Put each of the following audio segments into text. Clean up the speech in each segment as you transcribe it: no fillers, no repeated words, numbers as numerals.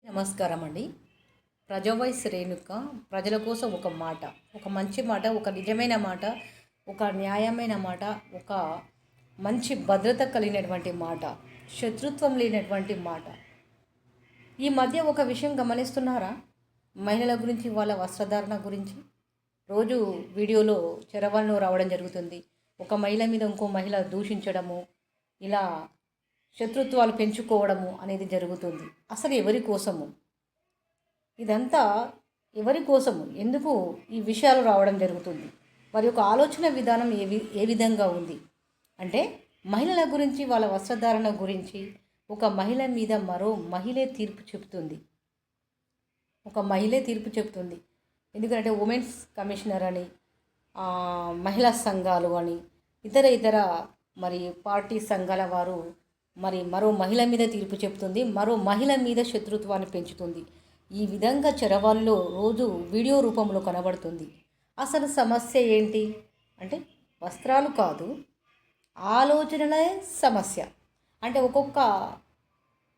నమస్కారం అండి. ప్రజావాయిస్ రేణుక ప్రజల కోసం ఒక మాట, ఒక మంచి మాట, ఒక నిజమైన మాట, ఒక న్యాయమైన మాట, ఒక మంచి భద్రత కలిగినటువంటి మాట, శత్రుత్వం లేనటువంటి మాట. ఈ మధ్య ఒక విషయం గమనిస్తున్నారా? మహిళల గురించి, వాళ్ళ వస్త్రధారణ గురించి రోజు వీడియోలో చరవాణిలో రావడం జరుగుతుంది. ఒక మహిళ మీద ఇంకో మహిళ దూషించడము, ఇలా శత్రుత్వాలు పెంచుకోవడము అనేది జరుగుతుంది. అసలు ఎవరి కోసము ఇదంతా? ఎవరి కోసము? ఎందుకు ఈ విషయాలు రావడం జరుగుతుంది? వారి యొక్క ఆలోచన విధానం ఏ విధంగా ఉంది అంటే, మహిళల గురించి, వాళ్ళ వస్త్రధారణ గురించి ఒక మహిళ మీద మరో మహిళే తీర్పు చెబుతుంది. ఎందుకంటే ఉమెన్స్ కమిషనర్ అని, మహిళా సంఘాలు అని, ఇతర మరి పార్టీ సంఘాల వారు మరి మరో మహిళ మీద తీర్పు చెప్తుంది, మరో మహిళ మీద శత్రుత్వాన్ని పెంచుతుంది. ఈ విధంగా చరవాణిలో రోజు వీడియో రూపంలో కనబడుతుంది. అసలు సమస్య ఏంటి అంటే, వస్త్రాలు కాదు, ఆలోచనలే సమస్య. అంటే ఒక్కొక్క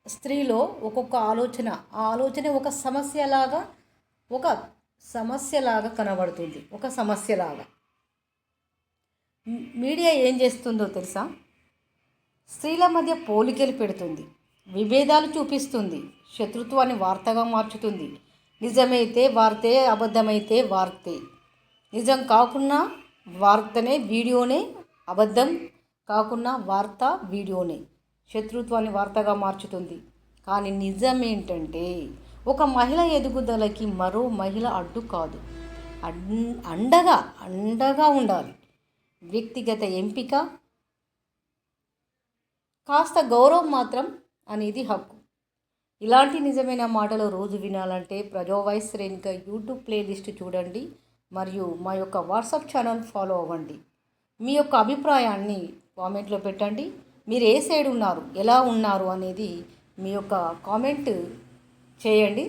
స్త్రీలో ఒక్కొక్క ఆలోచన, ఆ ఆలోచన ఒక సమస్యలాగా కనబడుతుంది. ఒక సమస్యలాగా మీడియా ఏం చేస్తుందో తెలుసా? స్త్రీల మధ్య పోలికలు పెడుతుంది, విభేదాలు చూపిస్తుంది, శత్రుత్వాన్ని వార్తగా మార్చుతుంది. నిజమైతే వార్తే, అబద్ధమైతే వార్తే. నిజం కాకున్నా వార్తనే, వీడియోనే. అబద్ధం కాకున్నా వార్త, వీడియోనే. శత్రుత్వాన్ని వార్తగా మార్చుతుంది. కానీ నిజం ఏంటంటే, ఒక మహిళ ఎదుగుదలకి మరో మహిళ అడ్డు కాదు, అండగా ఉండాలి. వ్యక్తిగత ఎంపిక, కాస్త గౌరవం మాత్రం అనేది హక్కు. ఇలాంటి నిజమైన మాటలు రోజు వినాలంటే ప్రజావాయిస్ రేణుక యూట్యూబ్ ప్లేలిస్ట్ చూడండి, మరియు మా యొక్క వాట్సాప్ ఛానల్ ఫాలో అవ్వండి. మీ యొక్క అభిప్రాయాన్ని కామెంట్లో పెట్టండి. మీరు ఏ సైడ్ ఉన్నారు, ఎలా ఉన్నారు అనేది మీ యొక్క కామెంట్ చేయండి.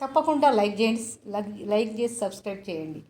తప్పకుండా లైక్ చేసి సబ్స్క్రైబ్ చేయండి.